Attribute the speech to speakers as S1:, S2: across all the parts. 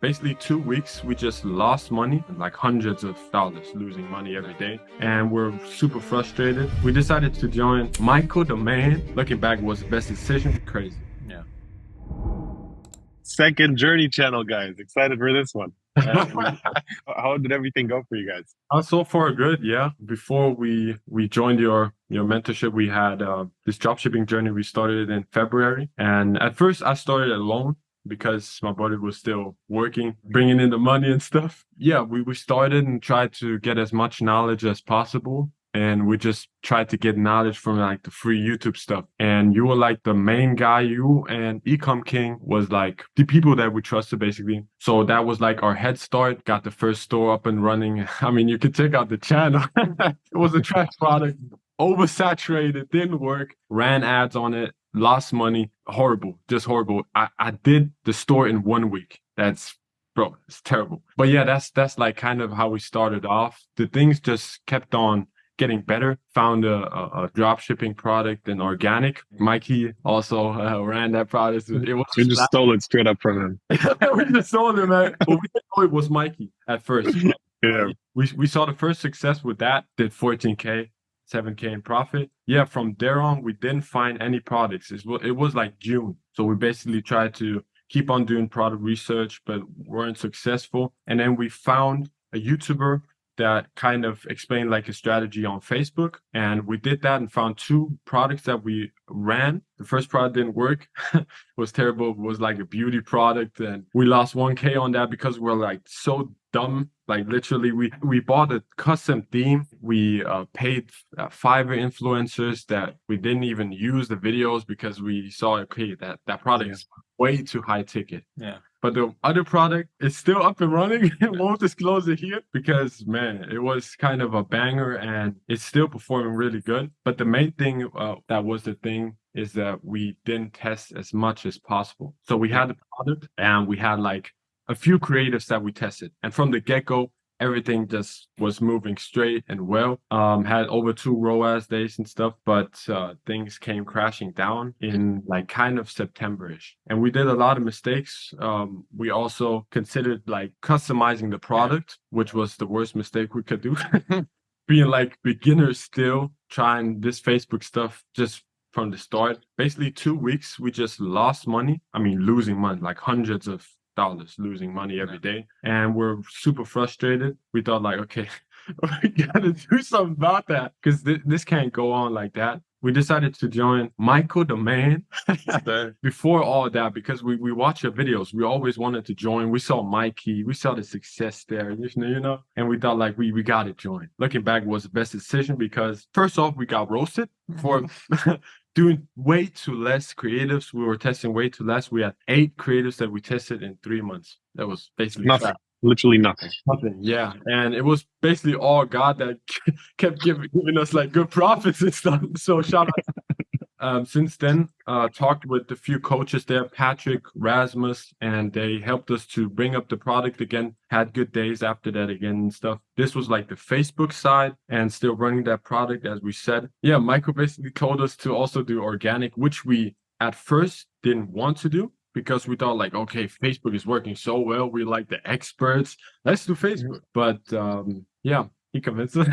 S1: basically 2 weeks, we just lost money, like hundreds of dollars, losing money every day. And we're super frustrated. We decided to join Michael, the man. Looking back, was the best decision. Crazy. Yeah.
S2: Second journey channel, guys. Excited for this one. How did everything go for you guys?
S1: So far good, yeah. Before we joined your mentorship, we had this dropshipping journey. We started in February, and at first I started alone because my brother was still working, bringing in the money and stuff. Yeah, we started and tried to get as much knowledge as possible. And we just tried to get knowledge from like the free YouTube stuff. And you were like the main guy, you and Ecom King was like the people that we trusted basically. So that was like our head start, got the first store up and running. I mean, you could check out the channel. It was a trash product, oversaturated, didn't work, ran ads on it, lost money, horrible, just horrible. I did the store in 1 week. That's bro, it's terrible. But yeah, that's like kind of how we started off. The things just kept on getting better. Found a drop shipping product in organic. Mikey also ran that product. It was
S2: So you just stole it straight up from him.
S1: we just sold it, man. But we didn't know it was Mikey at first.
S2: Yeah.
S1: We saw the first success with that. Did 14K, 7K in profit. Yeah, from there on, we didn't find any products. It was like June. So we basically tried to keep on doing product research, but weren't successful. And then we found a YouTuber that kind of explained like a strategy on Facebook. And we did that and found two products that we ran. The first product didn't work, it was terrible. It was like a beauty product. And we lost 1K on that because we're like so dumb. Like literally, we bought a custom theme. We paid Fiverr influencers that we didn't even use the videos because we saw, okay, that product is way too high ticket. Yeah. But the other product is still up and running. Won't disclose it here because, man, it was kind of a banger and it's still performing really good. But the main thing that was the thing is that we didn't test as much as possible. So we had the product and we had like a few creatives that we tested. And from the get-go, everything just was moving straight and well. Had over 2 ROAS days and stuff, but things came crashing down in like kind of September-ish. And we did a lot of mistakes. We also considered like customizing the product, which was the worst mistake we could do. Being like beginners still, trying this Facebook stuff just from the start. Basically 2 weeks, we just lost money. I mean, losing money, like hundreds of dollars, losing money every day. And we're super frustrated. We thought like, okay, we gotta do something about that because this can't go on like that. We decided to join Michael, the man, before all that because we watch your videos. We always wanted to join. We saw Mikey, we saw the success there, and we thought like we got to join. Looking back, was the best decision because first off, we got roasted for doing way too less creatives. We were testing way too less. We had 8 creatives that we tested in 3 months. That was basically
S2: nothing. Literally nothing.
S1: Nothing. Yeah. And it was basically all God that kept giving us like good profits and stuff. So shout out. Since then, talked with a few coaches there, Patrick, Rasmus, and they helped us to bring up the product again. Had good days after that again and stuff. This was like the Facebook side and still running that product, as we said. Yeah, Michael basically told us to also do organic, which we at first didn't want to do because we thought like, okay, Facebook is working so well. We're like the experts. Let's do Facebook. But yeah, he convinced us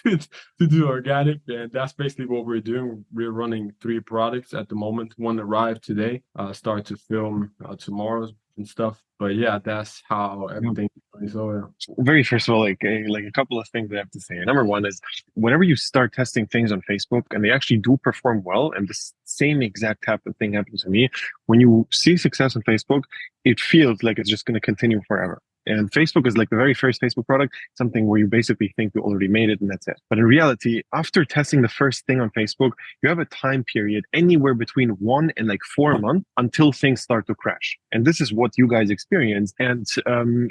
S1: to do organic. And that's basically what we're doing. We're running 3 products at the moment. One arrived today, start to film tomorrow and stuff. But yeah, that's how everything is going.
S2: Very first of all, like a couple of things I have to say. Number one is whenever you start testing things on Facebook and they actually do perform well, and the same exact type of thing happened to me, when you see success on Facebook, it feels like it's just going to continue forever. And Facebook is like the very first Facebook product, something where you basically think you already made it and that's it. But in reality, after testing the first thing on Facebook, you have a time period anywhere between 1 and like 4 months until things start to crash. And this is what you guys experience. And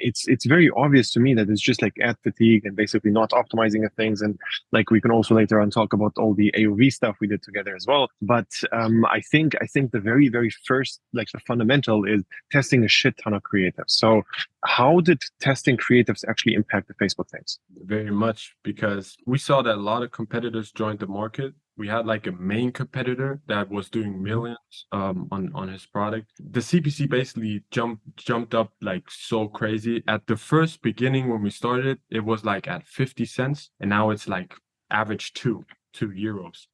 S2: it's very obvious to me that it's just like ad fatigue and basically not optimizing the things. And like we can also later on talk about all the AOV stuff we did together as well. But I think the very, very first, like the fundamental is testing a shit ton of creatives. So how did testing creatives actually impact the Facebook things?
S1: Very much because we saw that a lot of competitors joined the market We had like a main competitor that was doing millions on his product. The CPC basically jumped up like so crazy. At the first beginning when we started, it was like at 50 cents, and now it's like average €2.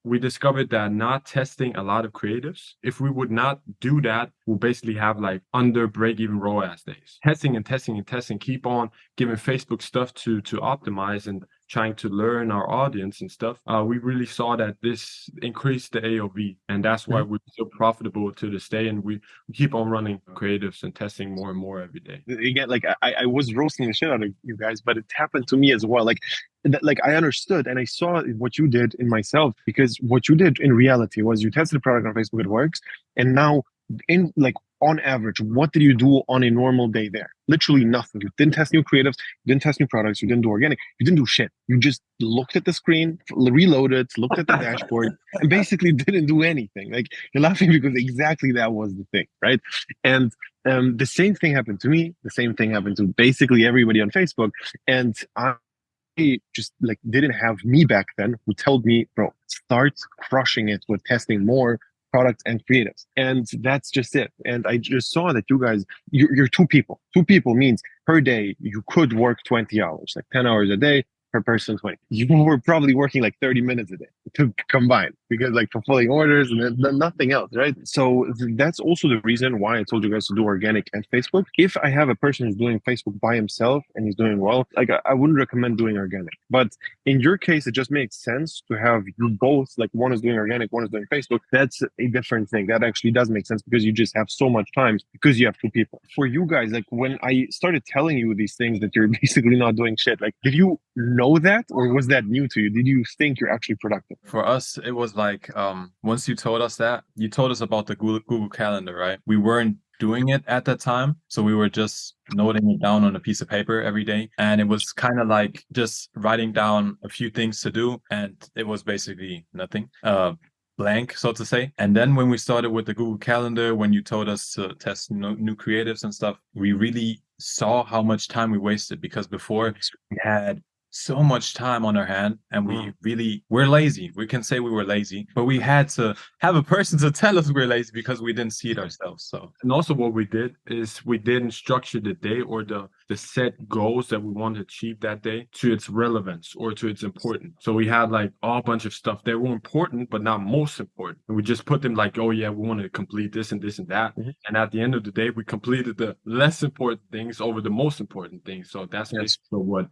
S1: We discovered that not testing a lot of creatives, if we would not do that, we'll basically have like under break-even ROAS days. Testing and testing and testing, keep on giving Facebook stuff to optimize and trying to learn our audience and stuff. We really saw that this increased the AOV, and that's why we're so profitable to this day. And we keep on running creatives and testing more and more every day.
S2: Again, like I was roasting the shit out of you guys, but it happened to me as well. Like I understood and I saw what you did in myself, because what you did in reality was you tested the product on Facebook, it works, and now in like on average, what did you do on a normal day there? Literally nothing. You didn't test new creatives, you didn't test new products, you didn't do organic, you didn't do shit. You just looked at the screen, reloaded, looked at the dashboard, and basically didn't do anything. Like, you're laughing because exactly that was the thing, right? And the same thing happened to me. The same thing happened to basically everybody on Facebook. And I just like didn't have me back then who told me, bro, start crushing it with testing more product and creatives. And that's just it. And I just saw that you guys, you're two people. Two people means per day, you could work 20 hours, like 10 hours a day per person, 20. You were probably working like 30 minutes a day to combine, because like fulfilling orders and then nothing else, right? So that's also the reason why I told you guys to do organic and Facebook. If I have a person who's doing Facebook by himself and he's doing well, like I wouldn't recommend doing organic. But in your case, it just makes sense to have you both, like one is doing organic, one is doing Facebook. That's a different thing. That actually does make sense because you just have so much time because you have two people. For you guys, like when I started telling you these things that you're basically not doing shit, like did you know that, or was that new to you? Did you think you're actually productive?
S3: For us, it was like once you told us that, you told us about the Google Calendar, right? We weren't doing it at that time, so we were just noting it down on a piece of paper every day, and it was kind of like just writing down a few things to do, and it was basically nothing. Blank, so to say. And then when we started with the Google Calendar, when you told us to test new creatives and stuff, we really saw how much time we wasted, because before we had so much time on our hand, and we're lazy. We can say we were lazy, but we had to have a person to tell us we're lazy because we didn't see it ourselves. So,
S1: and also what we did is we didn't structure the day or the set goals that we want to achieve that day to its relevance or to its importance. So we had like a bunch of stuff that were important but not most important, and we just put them like, oh yeah, we want to complete this and this and that. And at the end of the day, we completed the less important things over the most important things. So that's basically what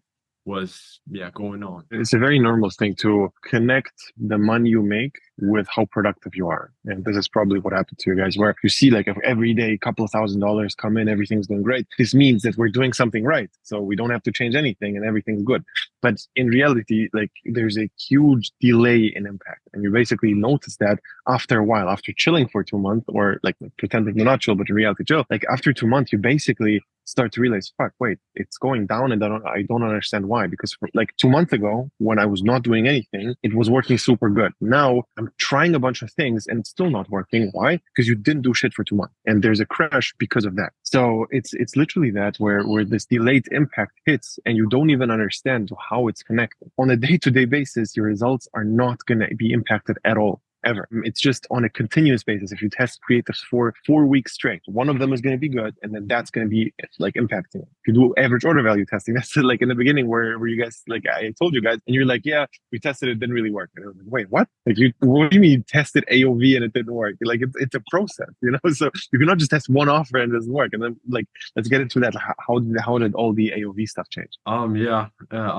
S1: was going on.
S2: It's a very normal thing to connect the money you make with how productive you are. And this is probably what happened to you guys, where you see like if every day a couple of $1,000s come in, everything's doing great. This means that we're doing something right. So we don't have to change anything and everything's good. But in reality, like there's a huge delay in impact. And you basically notice that after a while, after chilling for 2 months, or like pretending you're not chill, but in reality chill, like after 2 months, you basically start to realize, fuck, wait, it's going down, and I don't understand why. Because for, like 2 months ago, when I was not doing anything, it was working super good. Now I'm trying a bunch of things and it's still not working. Why? Because you didn't do shit for 2 months, and there's a crash because of that. So it's literally that where this delayed impact hits, and you don't even understand how it's connected. On a day-to-day basis, your results are not going to be impacted at all. Ever. It's just on a continuous basis. If you test creatives for 4 weeks straight, one of them is going to be good, and then that's going to be like impacting it. If you do average order value testing, that's like in the beginning where you guys, like I told you guys, and you're like, yeah, we tested it, didn't really work. And I was like, wait, what? Like, what do you mean you tested AOV and it didn't work? Like, it's a process, you know? So you cannot just test one offer and it doesn't work. And then like, let's get into that. How did all the AOV stuff change?
S1: A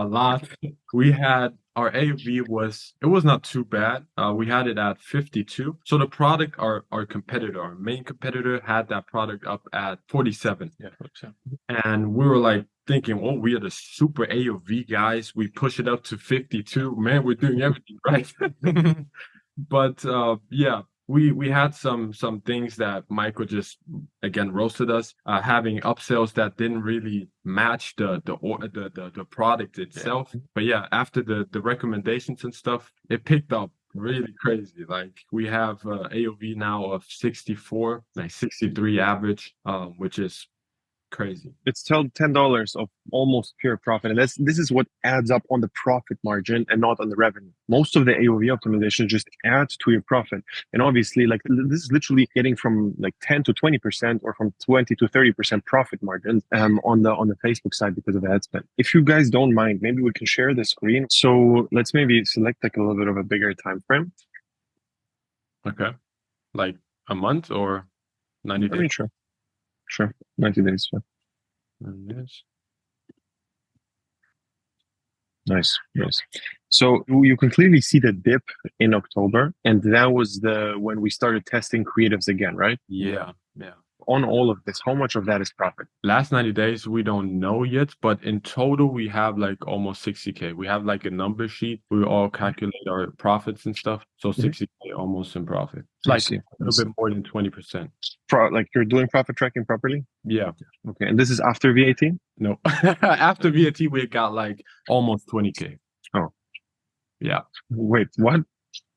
S1: lot. We had our AOV was not too bad. We had it at 52. So the product, our competitor, our main competitor, had that product up at 47.
S3: yeah, so.
S1: And we were like thinking, oh, we are the super AOV guys. We push it up to 52. Man, we're doing everything right. But we had some things that Michael just again roasted us, having upsells that didn't really match the product itself. But yeah, after the recommendations and stuff, it picked up really crazy. Like we have AOV now of 64, like 63 average, which is crazy.
S2: It's still $10 of almost pure profit. And this is what adds up on the profit margin and not on the revenue. Most of the AOV optimization just adds to your profit. And obviously, like this is literally getting from like 10 to 20% or from 20 to 30% profit margins on the Facebook side because of ad spend. If you guys don't mind, maybe we can share the screen. So let's maybe select like a little bit of a bigger time frame.
S1: Okay. Like a month or 90 days?
S2: I mean, sure. 90 days. Yeah.
S1: Yes.
S2: Nice. So you can clearly see the dip in October, and that was when we started testing creatives again, right?
S1: Yeah.
S2: On all of this, how much of that is profit?
S1: Last 90 days, we don't know yet, but in total, we have like almost 60K. We have like a number sheet. We all calculate our profits and stuff. So 60K almost in profit. Like a little bit more than 20%.
S2: Like you're doing profit tracking properly?
S1: Yeah.
S2: Okay. And this is after VAT?
S1: No. After VAT, we got like almost 20K.
S2: Oh.
S1: Yeah.
S2: Wait, what?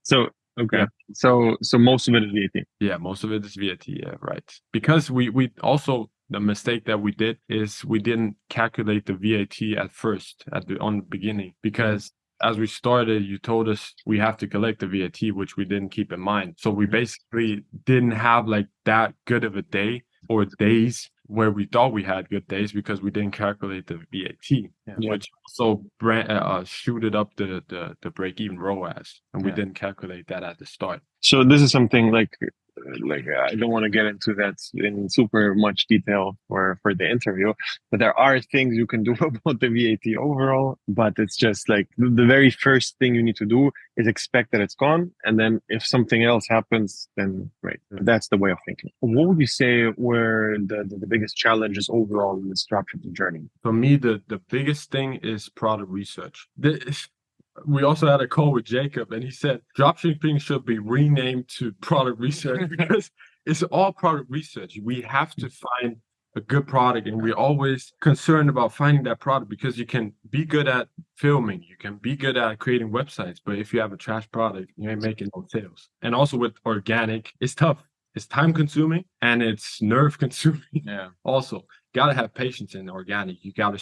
S2: So okay.
S1: Yeah.
S2: So most of it is VAT.
S1: Yeah, most of it is VAT, yeah, right. Because we also the mistake that we did is we didn't calculate the VAT at first on the beginning because as we started, you told us we have to collect the VAT, which we didn't keep in mind. So we basically didn't have like that good of a day or days where we thought we had good days because we didn't calculate the VAT, which also shooted up the break-even ROAS, and we didn't calculate that at the start.
S2: So this is something like I don't want to get into that in super much detail for the interview, but there are things you can do about the VAT overall. But it's just like the very first thing you need to do is expect that it's gone, and then if something else happens, then great. That's the way of thinking. What would you say were the biggest challenges overall in this dropshipping journey?
S1: For me, the biggest thing is product research. We also had a call with Jacob, and he said dropshipping should be renamed to product research because it's all product research. We have to find a good product, and we're always concerned about finding that product because you can be good at filming, you can be good at creating websites, but if you have a trash product, you ain't making no sales. And also with organic, it's tough. It's time consuming and it's nerve consuming.
S3: Yeah.
S1: Also, gotta have patience in organic. You gotta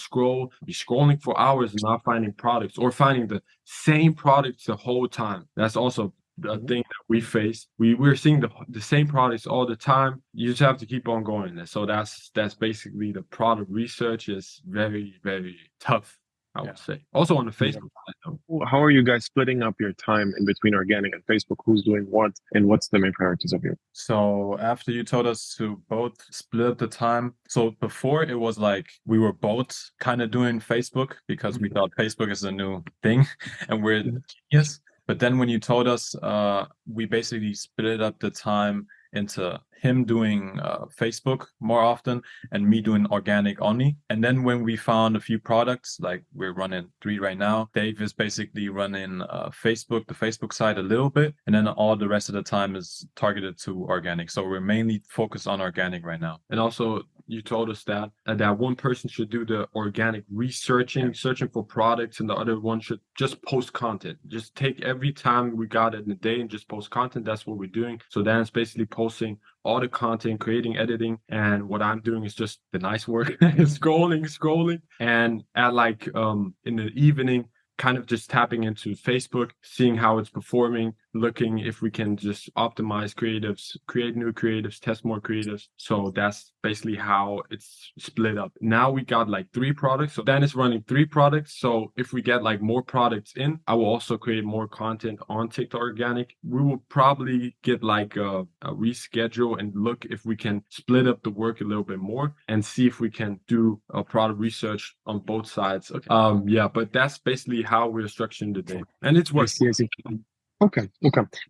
S1: be scrolling for hours and not finding products or finding the same products the whole time. That's also a thing that we face. We're seeing the same products all the time. You just have to keep on going. So that's basically the product research is very, very tough, I would say. Also on the Facebook side, though.
S2: How are you guys splitting up your time in between organic and Facebook? Who's doing what, and what's the main priorities of you?
S3: So after you told us to both split up the time, so before it was like we were both kind of doing Facebook because we thought Facebook is a new thing and we're genius. But then when you told us, we basically split up the time into him doing Facebook more often and me doing organic only. And then when we found a few products, like we're running 3 right now, Dave is basically running the Facebook side a little bit, and then all the rest of the time is targeted to organic. So we're mainly focused on organic right now.
S1: And also, you told us that one person should do the organic researching, searching for products, and the other one should just post content. Just take every time we got it in the day and just post content. That's what we're doing. So then it's basically posting all the content, creating, editing, and what I'm doing is just the nice work, scrolling, and at like in the evening, kind of just tapping into Facebook, seeing how it's performing, looking if we can just optimize creatives, create new creatives, test more creatives. So that's basically how it's split up. Now we got like 3 products. So Dan is running 3 products. So if we get like more products in, I will also create more content on TikTok Organic. We will probably get like a reschedule and look if we can split up the work a little bit more and see if we can do a product research on both sides. Okay. Yeah, but that's basically how we're structuring the day. And it's working.
S2: I see. Okay.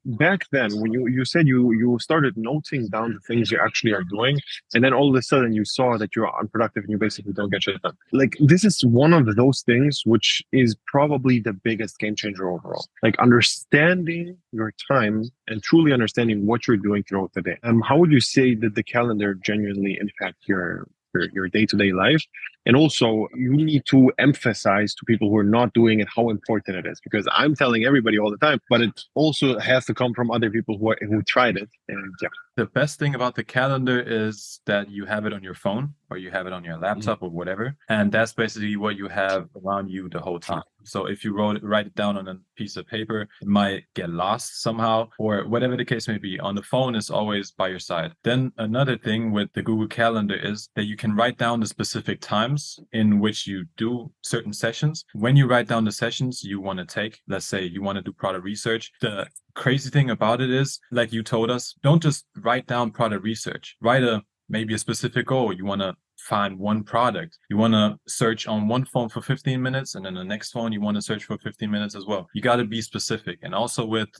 S2: Back then, when you said you started noting down the things you actually are doing, and then all of a sudden you saw that you're unproductive and you basically don't get shit done. Like this is one of those things which is probably the biggest game changer overall. Like understanding your time and truly understanding what you're doing throughout the day. How would you say that the calendar genuinely impact your your day-to-day life. And also, you need to emphasize to people who are not doing it how important it is. Because I'm telling everybody all the time, but it also has to come from other people who tried it. And yeah.
S3: The best thing about the calendar is that you have it on your phone or you have it on your laptop or whatever. And that's basically what you have around you the whole time. So if you write it down on a piece of paper, it might get lost somehow or whatever the case may be. On the phone, it's always by your side. Then another thing with the Google Calendar is that you can write down the specific times in which you do certain sessions. When you write down the sessions you want to take, let's say you want to do product research, the crazy thing about it is, like you told us, don't just write down product research. Write maybe a specific goal. You want to find one product. You want to search on one phone for 15 minutes, and then the next phone you want to search for 15 minutes as well. You got to be specific. And also with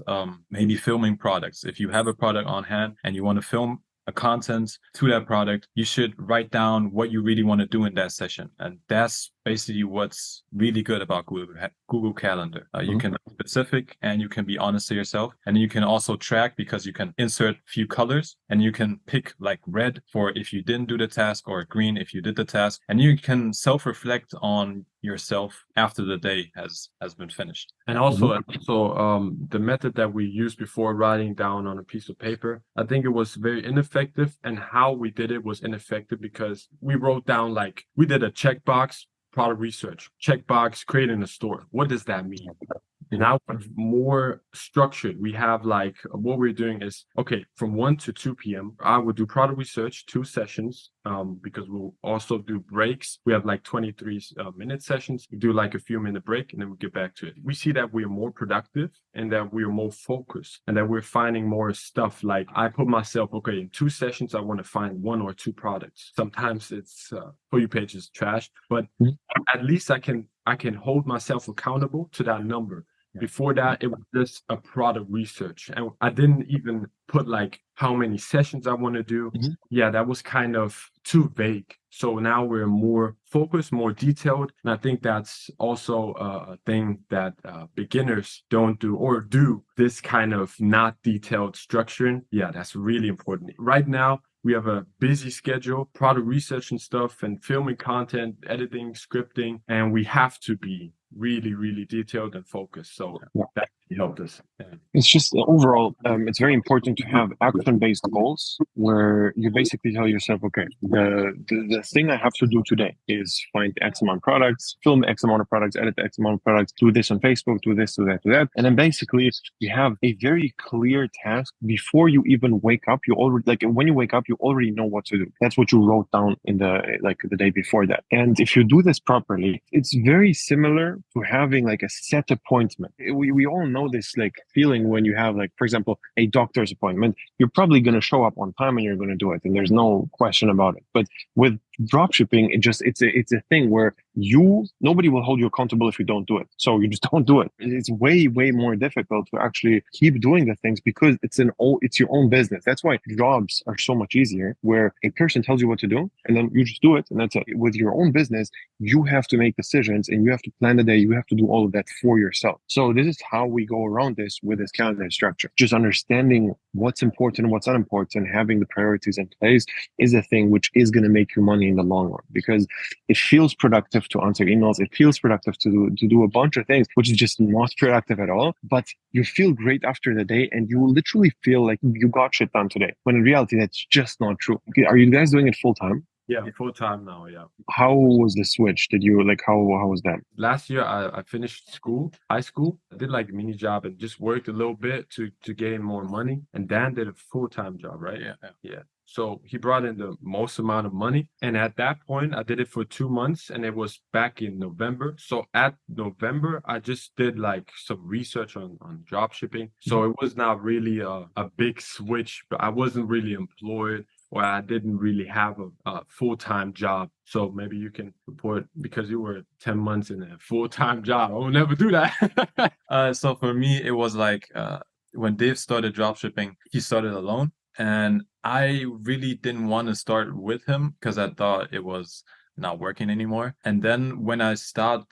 S3: maybe filming products. If you have a product on hand and you want to film a content to that product, you should write down what you really want to do in that session. And that's basically what's really good about Google Calendar. You can be specific and you can be honest to yourself. And you can also track because you can insert a few colors and you can pick like red for if you didn't do the task or green if you did the task. And you can self-reflect on yourself after the day has been finished.
S1: And also, the method that we used before, writing down on a piece of paper, I think it was very ineffective. And how we did it was ineffective because we wrote down, like, we did a checkbox, product research, checkbox, creating a store. What does that mean? Now we're more structured. We have like, what we're doing is, okay, from 1 to 2 p.m. I will do product research, 2 sessions, because we'll also do breaks. We have like 23-minute sessions. We do like a few minute break and then we get back to it. We see that we're more productive and that we're more focused and that we're finding more stuff. Like I put myself, okay, in 2 sessions, I want to find 1 or 2 products. Sometimes it's For You page is trash, but at least I can hold myself accountable to that number. Before that, it was just a product research. And I didn't even put like how many sessions I want to do. Yeah, that was kind of too vague. So now we're more focused, more detailed. And I think that's also a thing that beginners don't do or do this kind of not detailed structuring. Yeah, that's really important. Right now, we have a busy schedule, product research and stuff, and filming content, editing, scripting, and we have to be really, really detailed and focused. So that helped us.
S2: It's just overall, it's very important to have action-based goals where you basically tell yourself, okay, the thing I have to do today is find X amount of products, film X amount of products, edit X amount of products, do this on Facebook, do this, do that, do that. And then basically you have a very clear task before you even wake up. You already, like when you wake up, you already know what to do. That's what you wrote down in the day before that. And if you do this properly, it's very similar to having like a set appointment. We all know this like feeling when you have like, for example, a doctor's appointment. You're probably going to show up on time and you're going to do it, and there's no question about it. But with dropshipping, it's a thing where nobody will hold you accountable if you don't do it. So you just don't do it. It's way more difficult to actually keep doing the things because it's your own business. That's why jobs are so much easier, where a person tells you what to do and then you just do it, and that's it. With your own business, you have to make decisions and you have to plan the day. You have to do all of that for yourself. So this is how we go around this with this calendar structure. Just understanding what's important and what's unimportant, having the priorities in place is a thing which is going to make you money in the long run, because it feels productive to answer emails. It feels productive to do a bunch of things, which is just not productive at all. But you feel great after the day and you literally feel like you got shit done today. When in reality, that's just not true. Are you guys doing it full time?
S1: Yeah, full time now. Yeah.
S2: How was the switch? Did you how was that?
S1: Last year, I finished high school. I did like a mini job and just worked a little bit to gain more money. And Dan did a full-time job, right? Yeah. So he brought in the most amount of money. And at that point, I did it for 2 months and it was back in November. So at November, I just did like some research on dropshipping. So it was not really a big switch, but I wasn't really employed, or I didn't really have a full-time job. So maybe you can report, because you were 10 months in a full-time job. I will never do that.
S3: So for me, it was like when Dave started dropshipping, he started alone. And I really didn't want to start with him because I thought it was not working anymore. And then when I start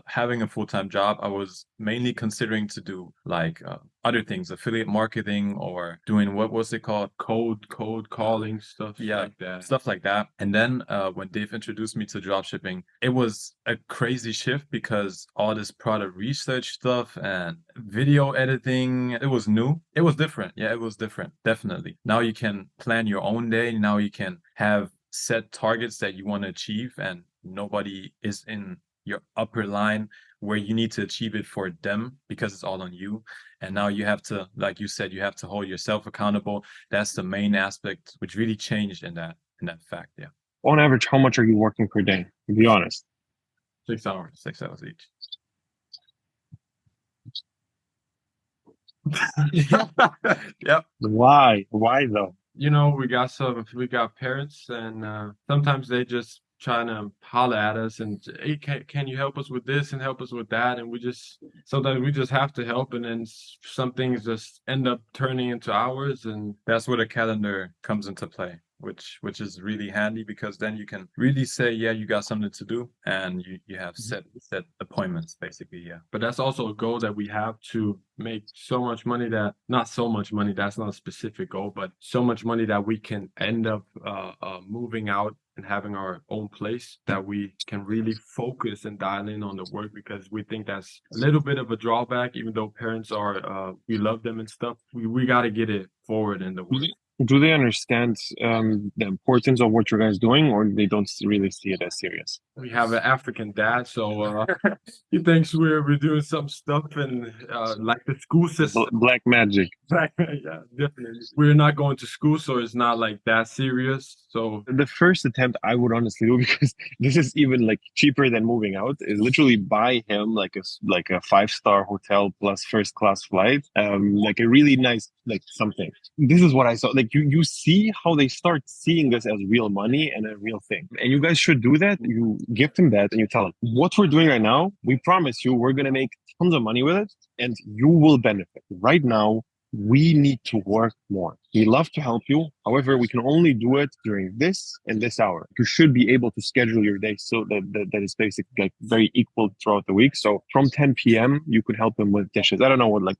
S3: having a full-time job, I was mainly considering to do like other things, affiliate marketing, or doing, what was it called?
S1: Cold calling, stuff
S3: Yeah,
S1: like that.
S3: stuff like that. And then when Dave introduced me to dropshipping, it was a crazy shift because all this product research stuff and video editing, it was new. It was different. Yeah, it was different. Definitely. Now you can plan your own day. Now you can have set targets that you want to achieve, and nobody is in your upper line where you need to achieve it for them because it's all on you. And now you have to, like you said, you have to hold yourself accountable. That's the main aspect which really changed in that fact. Yeah.
S2: On average, how much are you working per day? To be honest.
S1: 6 hours.
S3: 6 hours each.
S1: Yep.
S2: Why? Why though?
S1: You know, we got parents, and sometimes they just trying to holler at us and, hey, can you help us with this and help us with that? And sometimes we just have to help, and then some things just end up turning into hours. And
S3: that's where the calendar comes into play, which is really handy, because then you can really say, yeah, you got something to do, and you have set appointments, basically. Yeah.
S1: But that's also a goal that we have, to make so much money that, not so much money, that's not a specific goal, but so much money that we can end up moving out and having our own place, that we can really focus and dial in on the work, because we think that's a little bit of a drawback. Even though parents are, we love them and stuff, we got to get it forward in the work.
S2: Do they understand the importance of what you guys doing, or they don't really see it as serious?
S1: We have an African dad, so he thinks we're doing some stuff, and like the school system.
S2: Black magic.
S1: Yeah, definitely. We're not going to school, so it's not like that serious. So
S2: the first attempt I would honestly do, because this is even like cheaper than moving out, is literally buy him like a 5-star hotel plus first class flight, like a really nice, like something. This is what I saw. Like you see how they start seeing this as real money and a real thing. And you guys should do that. You give them that and you tell them, what we're doing right now, we promise you we're gonna make tons of money with it, and you will benefit. Right now, we need to work more. We love to help you. However, we can only do it during this and this hour. You should be able to schedule your day so that is basically like very equal throughout the week. So from 10 p.m., you could help them with dishes. I don't know what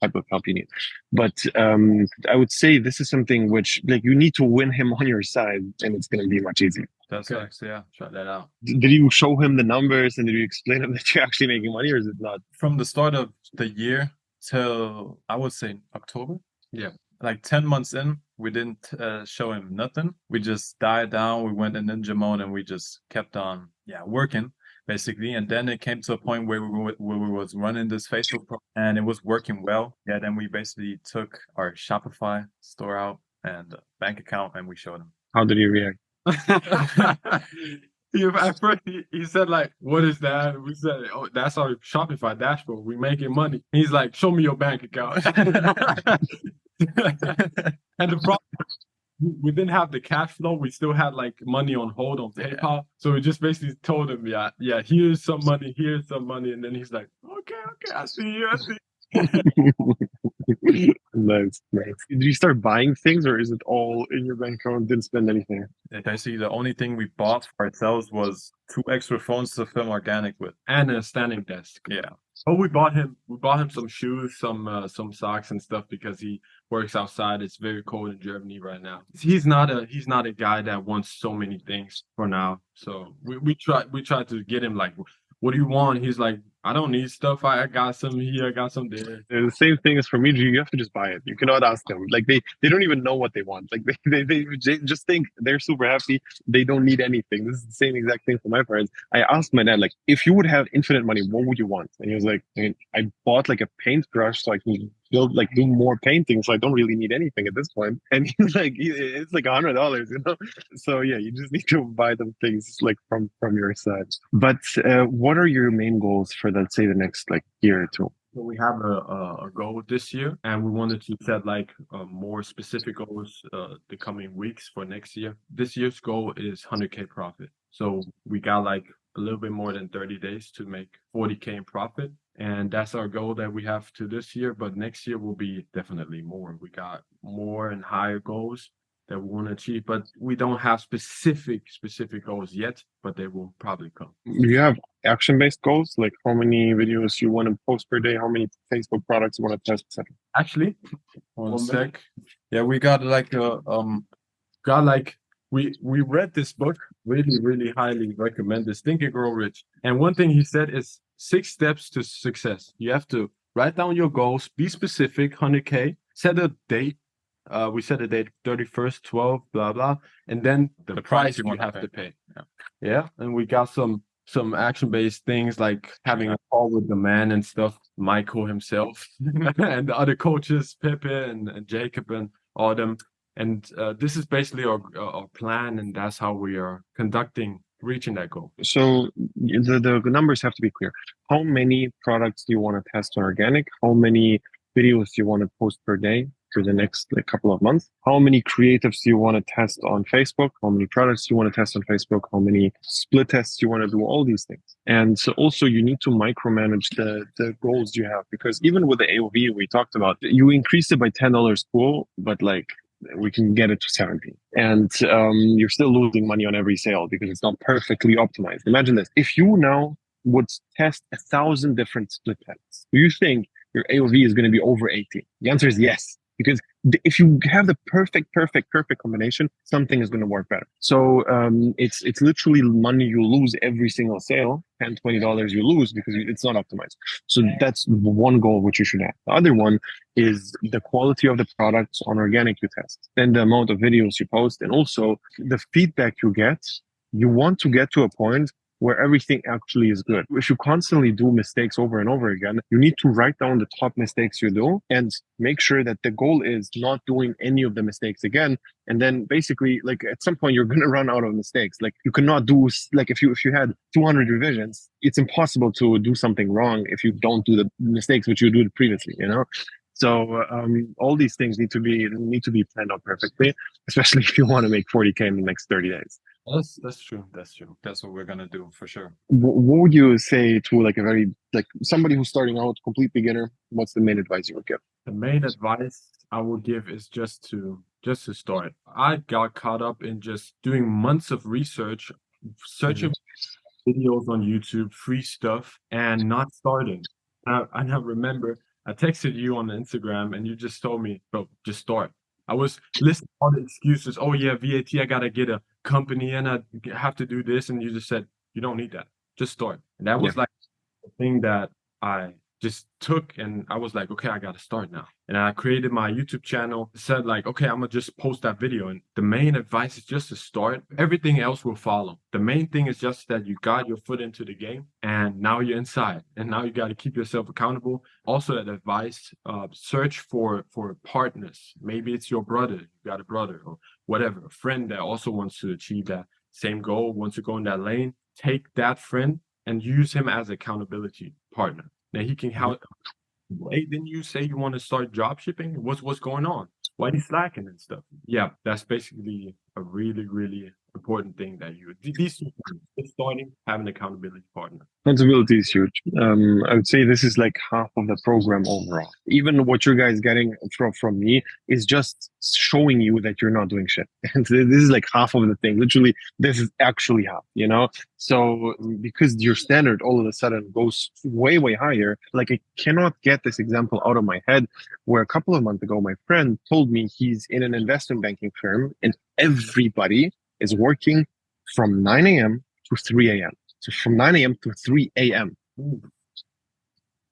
S2: type of help you need, but I would say this is something which, like, you need to win him on your side, and it's going to be much easier.
S3: That's nice. Yeah, try that out.
S2: Did you show him the numbers, and did you explain him that you're actually making money, or is it not?
S3: From the start of the year till, I would say, October.
S1: Yeah.
S3: Like 10 months in, we didn't show him nothing. We just died down. We went in ninja mode, and we just kept on, working, basically. And then it came to a point where we was running this Facebook and it was working well. Yeah, then we basically took our Shopify store out and bank account, and we showed him.
S2: How did he react?
S1: At first, he said, like, what is that? We said, oh, that's our Shopify dashboard. We making money. He's like, show me your bank account. And the problem, we didn't have the cash flow. We still had like money on hold on PayPal. So we just basically told him, yeah, here's some money. And then he's like, okay, I see you.
S2: Nice. Did you start buying things, or is it all in your bank account? Didn't spend anything?
S3: Basically, the only thing we bought for ourselves was 2 extra phones to film organic with,
S1: and a standing desk.
S3: Yeah.
S1: Oh, we bought him some shoes, some socks and stuff, because he works outside. It's very cold in Germany right now. He's not a guy that wants so many things for now. So we tried to get him, like, what do you want? He's like, I don't need stuff. I got some here, I got some there.
S2: The same thing as for me. You have to just buy it. You cannot ask them. Like they don't even know what they want. Like they just think they're super happy. They don't need anything. This is the same exact thing for my parents. I asked my dad, like, if you would have infinite money, what would you want? And he was like, I bought like a paintbrush so I can do more painting, so I don't really need anything at this point. And he's like, it's like $100, you know. So yeah, you just need to buy them things like from your side. But what are your main goals for, let's say, the next like year or two?
S1: So we have a goal this year, and we wanted to set like more specific goals the coming weeks for next year. This year's goal is 100K profit. So we got like a little bit more than 30 days to make 40K in profit. And that's our goal that we have to this year. But next year will be definitely more. We got more and higher goals. that we want to achieve, but we don't have specific goals yet, but they will probably come.
S2: You have action-based goals, like how many videos you want to post per day, how many Facebook products you want to test, etc.
S1: Actually,
S3: One sec. Yeah, we got like a
S1: we read this book, really highly recommend this, Think and Grow Rich. And one thing he said is 6 steps to success. You have to write down your goals, be specific, 100K, set a date. We set a date 31st, 12, blah blah, and then the price you have to pay. Yeah, and we got some action-based things like having a call with the man and stuff, Michael himself, and the other coaches, Pepe and Jacob and all them. And this is basically our plan, and that's how we are reaching that goal.
S2: So the numbers have to be clear. How many products do you want to test on organic? How many videos do you want to post per day for the next couple of months? How many creatives do you want to test on Facebook? How many products do you want to test on Facebook? How many split tests do you want to do? All these things. And so also you need to micromanage the goals you have, because even with the AOV we talked about, you increased it by $10, cool, but like we can get it to 70, and you're still losing money on every sale because it's not perfectly optimized. Imagine this: if you now would test 1,000 different split tests, do you think your AOV is going to be over 80? The answer is yes, because if you have the perfect combination, something is going to work better. So it's literally money you lose every single sale, $10, $20 you lose because it's not optimized. So that's one goal which you should have. The other one is the quality of the products on organic you test, then the amount of videos you post, and also the feedback you get. You want to get to a point where everything actually is good. If you constantly do mistakes over and over again, you need to write down the top mistakes you do and make sure that the goal is not doing any of the mistakes again. And then basically, like at some point, you're going to run out of mistakes. Like you cannot do, like if you had 200 revisions, it's impossible to do something wrong if you don't do the mistakes which you did previously, you know? So all these things need to be planned out perfectly, especially if you want to make 40K in the next 30 days.
S3: That's true. That's what we're gonna do for sure.
S2: What would you say to like somebody who's starting out, complete beginner? What's the main advice you would give?
S1: The main advice I would give is just to start. I got caught up in just doing months of research, searching videos on YouTube, free stuff, and not starting. I now remember I texted you on Instagram and you just told me, bro, just start. I was listening to all the excuses. Oh yeah, VAT, I gotta get a company and I have to do this. And you just said, you don't need that. Just start. And that was like the thing that I just took, and I was like, okay, I gotta start now. And I created my YouTube channel, said like, okay, I'm gonna just post that video. And the main advice is just to start. Everything else will follow. The main thing is just that you got your foot into the game and now you're inside, and now you got to keep yourself accountable. Also, that advice, search for partners. Maybe it's your brother, you got a brother or whatever, a friend that also wants to achieve that same goal, wants to go in that lane. Take that friend and use him as accountability partner. Now he can help. Hey, didn't you say you want to start drop shipping? What's going on? Why are you slacking and stuff? Yeah, that's basically a really important thing that these two things, starting, have an accountability partner.
S2: Accountability is huge. I would say this is like half of the program overall. Even what you guys getting from me is just showing you that you're not doing shit. And this is like half of the thing. Literally, this is actually half, you know? So because your standard all of a sudden goes way higher, like I cannot get this example out of my head where a couple of months ago, my friend told me he's in an investment banking firm and everybody is working from 9 a.m. to 3 a.m. So from 9 a.m. to 3 a.m.,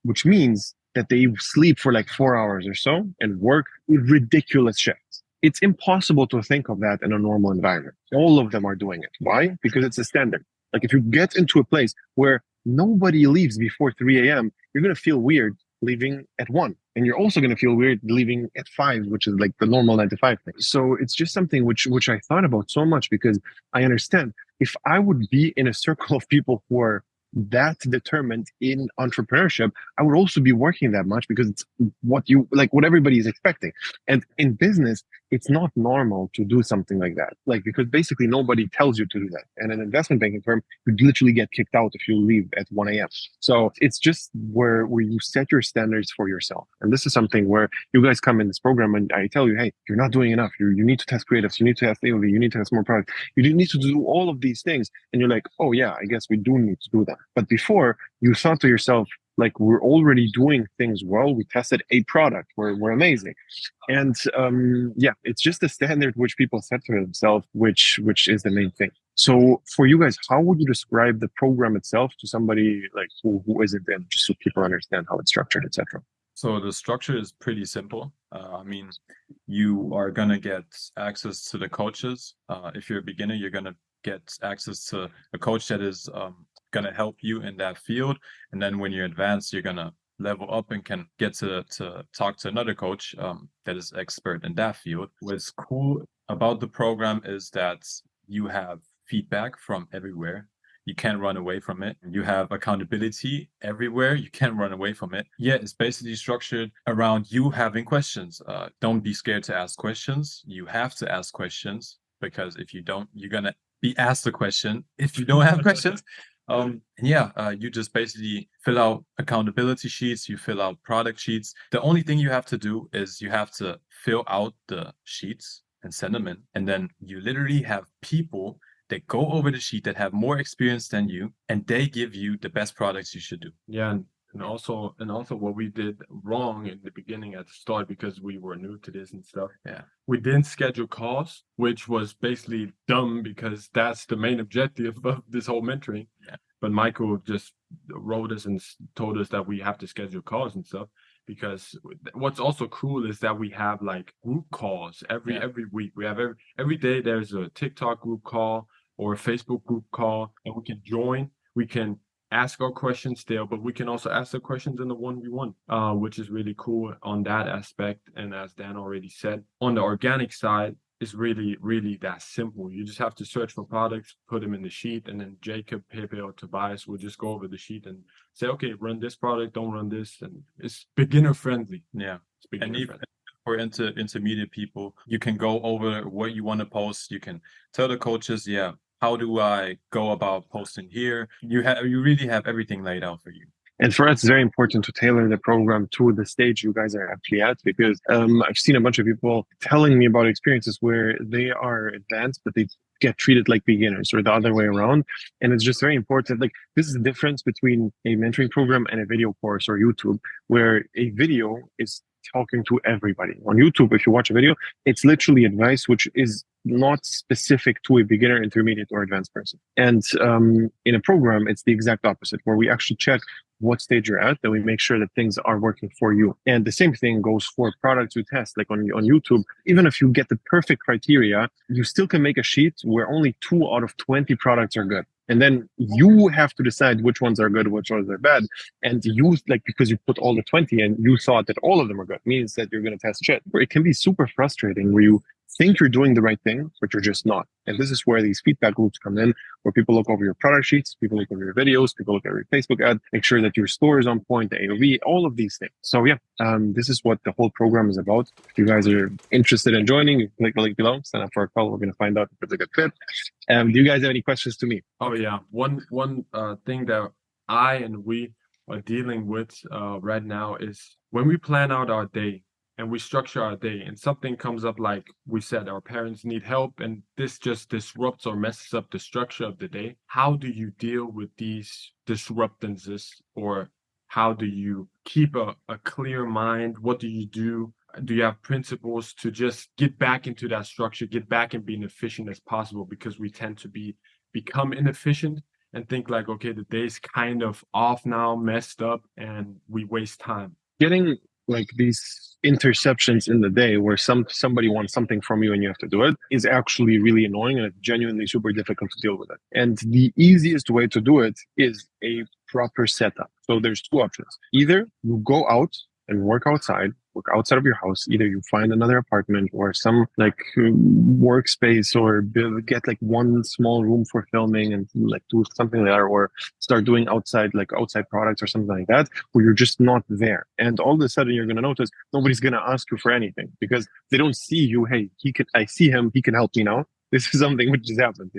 S2: which means that they sleep for like 4 hours or so and work ridiculous shifts. It's impossible to think of that in a normal environment. All of them are doing it. Why? Because it's a standard. Like if you get into a place where nobody leaves before 3 a.m., you're going to feel weird leaving at 1. And you're also going to feel weird leaving at 5, which is like the normal 9 to 5 thing. So it's just something which I thought about so much, because I understand if I would be in a circle of people who are that determined in entrepreneurship, I would also be working that much because it's what everybody is expecting. And in business, it's not normal to do something like that. Like, because basically nobody tells you to do that. And an investment banking firm, you literally get kicked out if you leave at 1 a.m. So it's just where you set your standards for yourself. And this is something where you guys come in this program and I tell you, hey, you're not doing enough. You need to test creatives. You need to test AOV. You need to test more products. You need to do all of these things. And you're like, oh yeah, I guess we do need to do that. But before, you thought to yourself, like, we're already doing things well. We tested a product. We're amazing. And yeah, it's just the standard which people set for themselves, which is the main thing. So for you guys, how would you describe the program itself to somebody like who isn't in, just so people understand how it's structured, etc.?
S3: So the structure is pretty simple. I mean, you are gonna get access to the coaches. If you're a beginner, you're gonna get access to a coach that is gonna help you in that field. And then when you're advanced, you're gonna level up and can get to talk to another coach that is expert in that field. What's cool about the program is that you have feedback from everywhere. You can't run away from it. You have accountability everywhere. You can't run away from it. Yeah, it's basically structured around you having questions. Don't be scared to ask questions. You have to ask questions, because if you don't, you're gonna be asked a question if you don't have questions. You just basically fill out accountability sheets, you fill out product sheets. The only thing you have to do is you have to fill out the sheets and send them in. And then you literally have people that go over the sheet that have more experience than you, and they give you the best products you should do.
S1: Yeah, and also what we did wrong in the beginning at the start, because we were new to this and stuff.
S3: Yeah.
S1: We didn't schedule calls, which was basically dumb because that's the main objective of this whole mentoring.
S3: Yeah.
S1: But Michael just wrote us and told us that we have to schedule calls and stuff, because what's also cool is that we have like group calls every week. We have every day there's a TikTok group call or a Facebook group call, and we can join. We can ask our questions there, but we can also ask the questions in the 1v1, which is really cool on that aspect. And as Dan already said, on the organic side, it's really, really that simple. You just have to search for products, put them in the sheet, and then Jacob, Pepe, or Tobias will just go over the sheet and say, okay, run this product, don't run this. And it's beginner friendly.
S3: Yeah.
S1: It's beginner friendly.
S3: For intermediate people, you can go over what you want to post. You can tell the coaches, yeah, how do I go about posting here? You really have everything laid out for you.
S2: And for us, it's very important to tailor the program to the stage you guys are actually at, because I've seen a bunch of people telling me about experiences where they are advanced, but they get treated like beginners, or the other way around. And it's just very important. Like, this is the difference between a mentoring program and a video course or YouTube, where a video is talking to everybody. On YouTube, if you watch a video, it's literally advice which is not specific to a beginner, intermediate, or advanced person. And in a program, it's the exact opposite, where we actually check what stage you're at, then we make sure that things are working for you. And the same thing goes for products we test. Like on YouTube, even if you get the perfect criteria, you still can make a sheet where only 2 out of 20 products are good. And then you have to decide which ones are good, which ones are bad. And you, like, because you put all the 20 and you thought that all of them are good, means that you're going to test shit. It can be super frustrating where you think you're doing the right thing, but you're just not. And this is where these feedback loops come in, where people look over your product sheets, people look over your videos, people look at your Facebook ad, make sure that your store is on point, the AOV, all of these things. So yeah, this is what the whole program is about. If you guys are interested in joining, you click the link below, sign up for a call. We're going to find out if it's a good fit. Do you guys have any questions to me?
S1: Oh yeah, one thing that I and we are dealing with right now is when we plan out our day and we structure our day, and something comes up, like we said, our parents need help, and this just disrupts or messes up the structure of the day. How do you deal with these disruptances, or how do you keep a clear mind? What do you do? Do you have principles to just get back into that structure, get back and being efficient as possible? Because we tend to become inefficient and think like, okay, the day's kind of off now, messed up, and we waste time.
S2: Getting like these interceptions in the day where somebody wants something from you and you have to do it is actually really annoying, and it's genuinely super difficult to deal with it. And the easiest way to do it is a proper setup. So there's 2 options. Either you go out and work outside, work outside of your house. Either you find another apartment or some like workspace, or get like one small room for filming and like do something there, or start doing outside products or something like that, where you're just not there. And all of a sudden you're going to notice nobody's going to ask you for anything because they don't see you. Hey, I see him. He can help me now. This is something which has happened,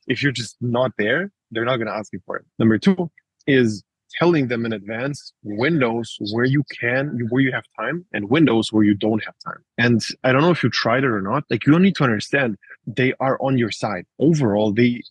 S2: If you're just not there, they're not going to ask you for it. Number two is telling them in advance windows where you have time and windows where you don't have time. And I don't know if you tried it or not. Like, you don't need to understand they are on your side. Overall, they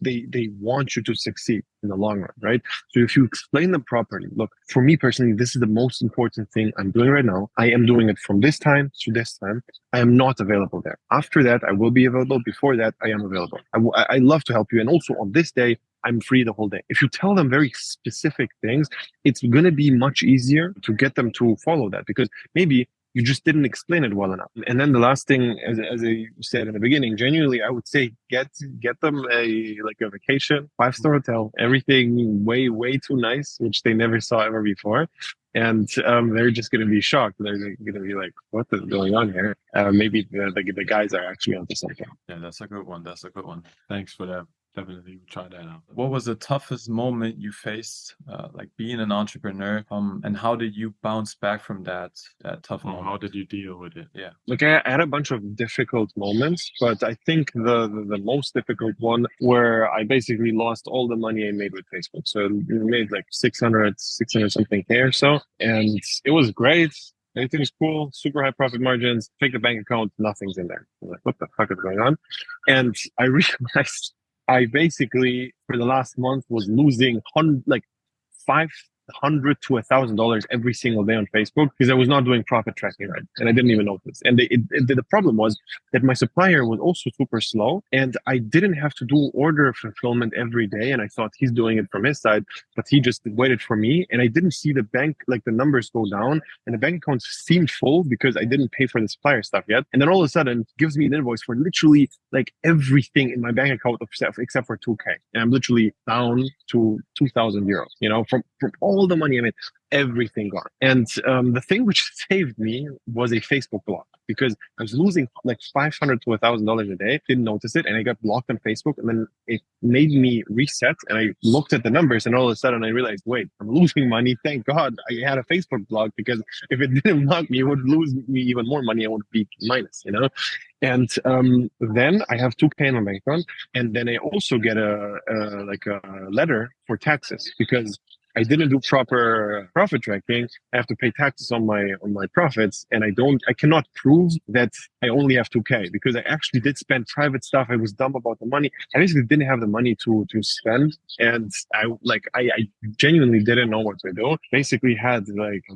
S2: want you to succeed in the long run, right? So if you explain them properly, look, for me personally, this is the most important thing I'm doing right now. I am doing it from this time to this time. I am not available there. After that, I will be available. Before that, I am available. I love to help you. And also on this day, I'm free the whole day. If you tell them very specific things, it's going to be much easier to get them to follow that, because maybe you just didn't explain it well enough. And then the last thing, as I said in the beginning, genuinely, I would say get them a vacation, 5-star hotel, everything way too nice, which they never saw ever before. And they're just going to be shocked. They're going to be like, what is going on here? Maybe the guys are actually onto something.
S3: Yeah, that's a good one.
S1: Thanks for that. Definitely try that out.
S3: What was the toughest moment you faced, like being an entrepreneur, and how did you bounce back from that tough moment?
S1: How did you deal with it?
S3: Yeah.
S2: Like, I had a bunch of difficult moments, but I think the most difficult one, where I basically lost all the money I made with Facebook. So we made like 600 something K or so, and it was great. Everything's cool, super high profit margins. Take the bank account, nothing's in there. I'm like, what the fuck is going on? And I realized I basically, for the last month, was losing $500 to $1,000 every single day on Facebook, because I was not doing profit tracking right, and I didn't even notice. And the problem was that my supplier was also super slow, and I didn't have to do order fulfillment every day. And I thought he's doing it from his side, but he just waited for me, and I didn't see the bank, like the numbers go down, and the bank account seemed full because I didn't pay for the supplier stuff yet. And then all of a sudden, it gives me an invoice for literally like everything in my bank account except for 2K, and I'm literally down to 2,000 euros. From all the money I made, everything gone. And the thing which saved me was a Facebook block, because I was losing like $500 to $1,000 a day, didn't notice it, and I got blocked on Facebook. And then it made me reset, and I looked at the numbers, and all of a sudden I realized, wait, I'm losing money. Thank God I had a Facebook block, because if it didn't block me, it would lose me even more money. I would be minus, And then I have 2K in my bank account, and then I also get a letter for taxes, because I didn't do proper profit tracking. I have to pay taxes on my profits, and I cannot prove that I only have 2K, because I actually did spend private stuff. I was dumb about the money. I basically didn't have the money to spend, and I genuinely didn't know what to do. Basically had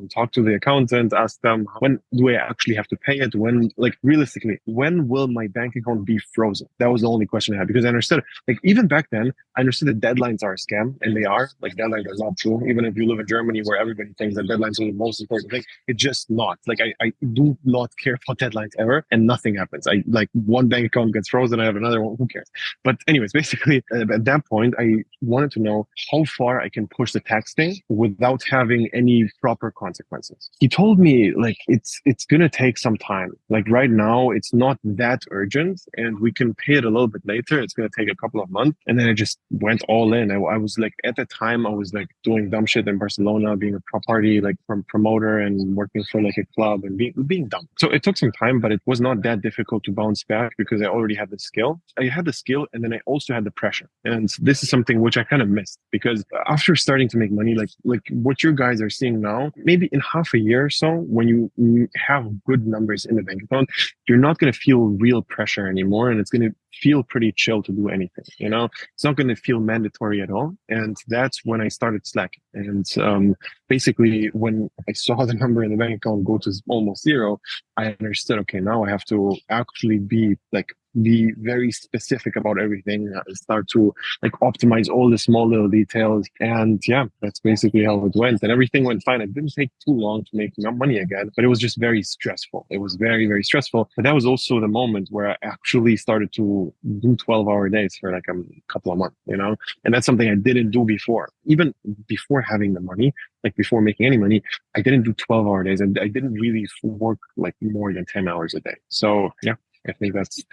S2: talk to the accountant, ask them, when do I actually have to pay it? When, realistically, when will my bank account be frozen? That was the only question I had, because I understood, even back then, I understood that deadlines are a scam, and they are. Deadlines are not true. Even if you live in Germany, where everybody thinks that deadlines are the most important thing, it's just not. I do not care about deadlines ever, and nothing happens. One bank account gets frozen, I have another one. Who cares? But anyways, basically, at that point, I wanted to know how far I can push the tax thing without having any proper consequences. He told me it's gonna take some time. Right now, it's not that urgent, and we can pay it a little bit later. It's gonna take a couple of months. And then I just went all in. I was at the time, I was doing dumb shit in Barcelona, being a party promoter, and working for a club, and being dumb. So it took some time, but it was not that difficult to bounce back, because I already had the skill. I had the skill, and then I also had the pressure. And this is something which I kind of missed, because after starting to make money, like what you guys are seeing now, maybe in half a year or so, when you have good numbers in the bank account, you're not going to feel real pressure anymore, and it's going to feel pretty chill to do anything. It's not going to feel mandatory at all. And that's when I started slacking. And basically, when I saw the number in the bank account go to almost zero, I understood, okay, now I have to actually be very specific about everything, start to optimize all the small little details. And yeah, that's basically how it went. And everything went fine. It didn't take too long to make money again, but it was just very stressful. It was very, very stressful. But that was also the moment where I actually started to do 12-hour days for a couple of months, And that's something I didn't do before. Even before having the money, like before making any money, I didn't do 12-hour days, and I didn't really work like more than 10 hours a day. So yeah, I think that's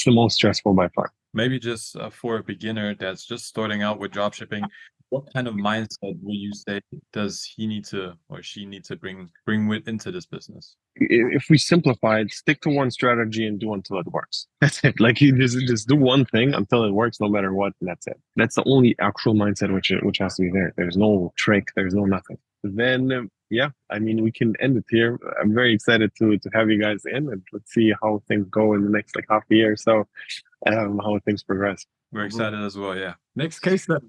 S2: the most stressful by far.
S3: Maybe just for a beginner that's just starting out with dropshipping, what kind of mindset would you say does he need to or she need to bring with into this business?
S2: If we simplify it, stick to one strategy and do until it works. That's it. Like you just do one thing until it works, no matter what, and that's it. That's the only actual mindset which has to be there. There's no trick. There's no nothing. Then yeah, I mean, we can end it here. I'm very excited to have you guys in, and let's see how things go in the next like half a year or so, how things progress.
S3: We're excited as well. Yeah.
S1: Next case study.